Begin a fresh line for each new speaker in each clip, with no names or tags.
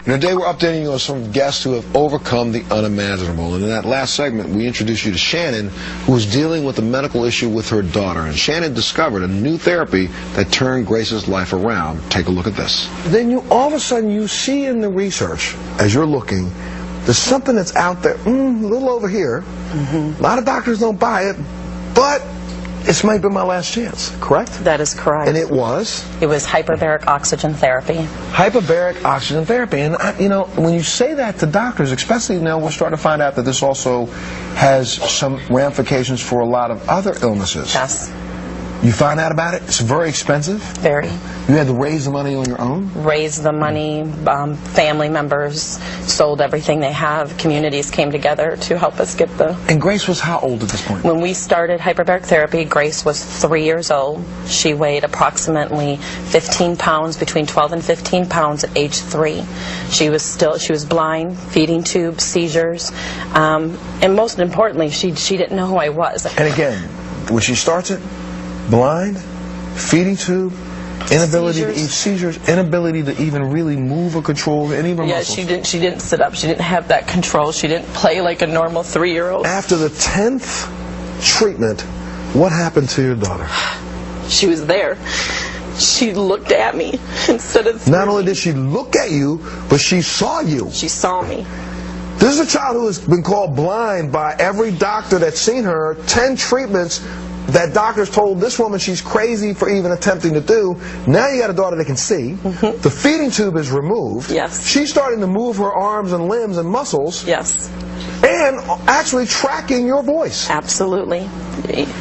And today we're updating you on some guests who have overcome the unimaginable. And in that last segment, we introduced you to Shannon, who was dealing with a medical issue with her daughter. And Shannon discovered a new therapy that turned Grace's life around. Take a look at this. Then all of a sudden you see in the research, as you're looking, there's something that's out there, a little over here. A lot of doctors don't buy it, but this might be my last chance, correct?
That is correct.
And it was?
It was hyperbaric oxygen therapy.
Hyperbaric oxygen therapy. And, when you say that to doctors, especially now we're starting to find out that this also has some ramifications for a lot of other illnesses.
Yes.
You find out about it? It's very expensive?
Very.
You had to raise the money on your own?
Raise the money. Family members sold everything they have. Communities came together to help us get the...
And Grace was how old at this point?
When we started hyperbaric therapy, Grace was 3 years old. She weighed approximately 15 pounds, between 12 and 15 pounds at age 3. She was blind, feeding tube, seizures, and most importantly, she didn't know who I was.
And again, when she starts it, blind, feeding tube, inability to eat, seizures, inability to even really move or control any of her muscles.
Yeah, she didn't sit up. She didn't have that control. She didn't play like a normal 3-year-old.
After the 10th treatment, what happened to your daughter?
She was there. She looked at me instead of...
Not only did she look at you, but she saw you.
She saw me.
This is a child who has been called blind by every doctor that's seen her. 10 treatments that doctors told this woman she's crazy for even attempting to do. Now you got a daughter that can see. The feeding tube is removed.
Yes.
She's starting to move her arms and limbs and muscles.
Yes.
And actually tracking your voice.
Absolutely.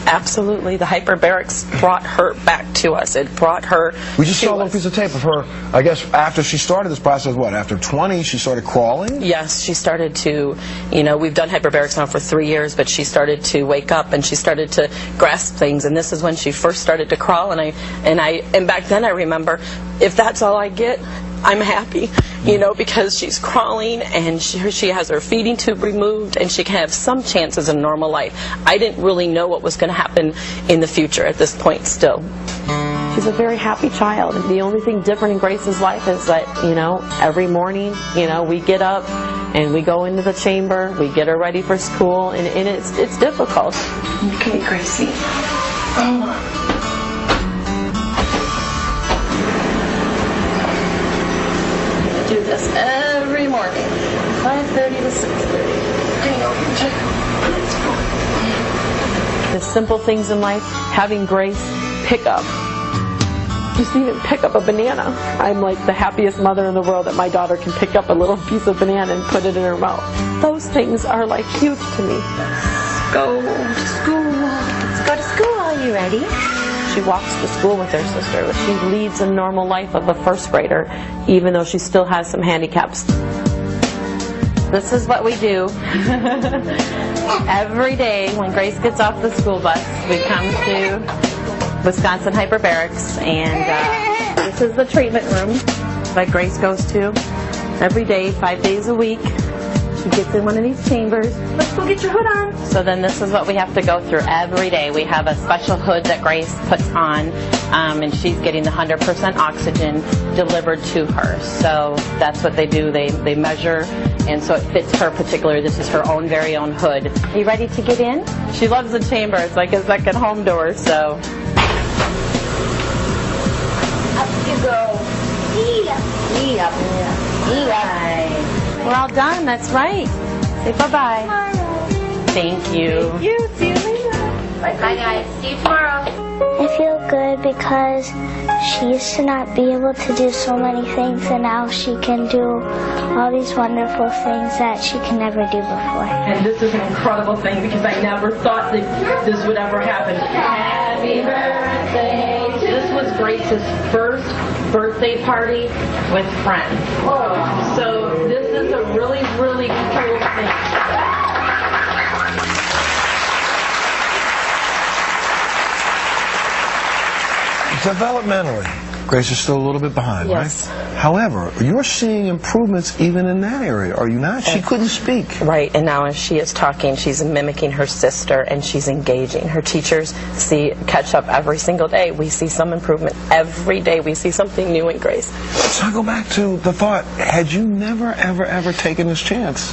Absolutely. The hyperbarics brought her back to us. It brought her...
We just saw a little piece of tape of her, I guess, after she started this process, what, after 20, she started crawling?
Yes, she started to, we've done hyperbarics now for 3 years, but she started to wake up and she started to grasp things, and this is when she first started to crawl, and back then I remember, if that's all I get, I'm happy, because she's crawling and she has her feeding tube removed and she can have some chances of normal life. I didn't really know what was going to happen in the future at this point still.
She's a very happy child. The only thing different in Grace's life is that, every morning, we get up and we go into the chamber, we get her ready for school, and it's difficult.
Okay, Gracie. Do this every morning, 5:30 to 6:30.
The simple things in life, having Grace pick up. Just even pick up a banana. I'm like the happiest mother in the world that my daughter can pick up a little piece of banana and put it in her mouth. Those things are like huge to me.
Go to school. Let's go to school. Are you ready?
She walks to school with her sister, but she leads a normal life of a first grader, even though she still has some handicaps. This is what we do. Every day when Grace gets off the school bus, we come to Wisconsin Hyperbarics, and this is the treatment room that Grace goes to every day, 5 days a week. She gets in one of these chambers. Let's go get your hood on. So then this is what we have to go through every day. We have a special hood that Grace puts on, and she's getting the 100% oxygen delivered to her. So that's what they do. They measure, and so it fits her particular. This is her own very own hood. Are you ready to get in? She loves the chamber. It's like a second home door, so.
Up you go. Up.
We're all done. That's right. Say bye-bye. Thank you.
Thank you. See you later. Bye guys. See you tomorrow.
I feel good because she used to not be able to do so many things, and now she can do all these wonderful things that she can never do before.
And this is an incredible thing because I never thought that this would ever happen. Happy birthday. This was Grace's first birthday party with friends. So this is a really, really cool thing.
Developmentally, Grace is still a little bit behind,
Yes.
right? However, you're seeing improvements even in that area, are you not? She couldn't speak.
Right, and now as she is talking, she's mimicking her sister and she's engaging. Her teachers catch up every single day. We see some improvement every day. We see something new in Grace.
So I go back to the thought, had you never, ever taken this chance,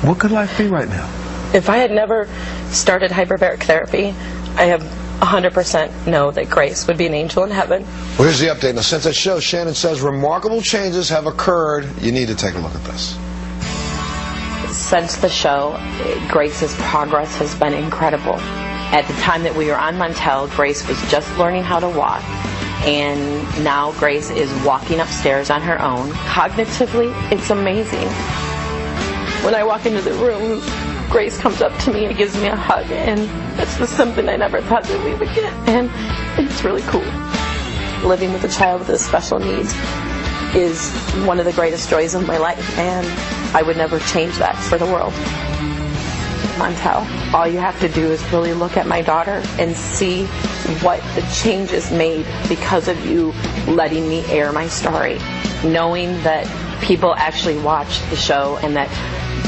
what could life be right now?
If I had never started hyperbaric therapy, I have 100% know that Grace would be an angel in heaven.
Well, here's the update. Now, since that show, Shannon says remarkable changes have occurred. You need to take a look at this.
Since the show, Grace's progress has been incredible. At the time that we were on Montel, Grace was just learning how to walk, and now Grace is walking upstairs on her own. Cognitively, it's amazing. When I walk into the room, Grace comes up to me and gives me a hug, and that's just something I never thought that we would get, and it's really cool. Living with a child with special needs is one of the greatest joys of my life, and I would never change that for the world. Montel, all you have to do is really look at my daughter and see what the changes made because of you letting me air my story, knowing that people actually watched the show and that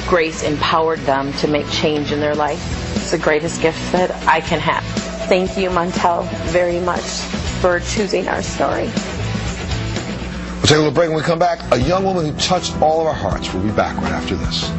Grace empowered them to make change in their life. It's the greatest gift that I can have. Thank you, Montel, very much for choosing our story.
We'll take a little break. When we come back, a young woman who touched all of our hearts. We'll be back right after this.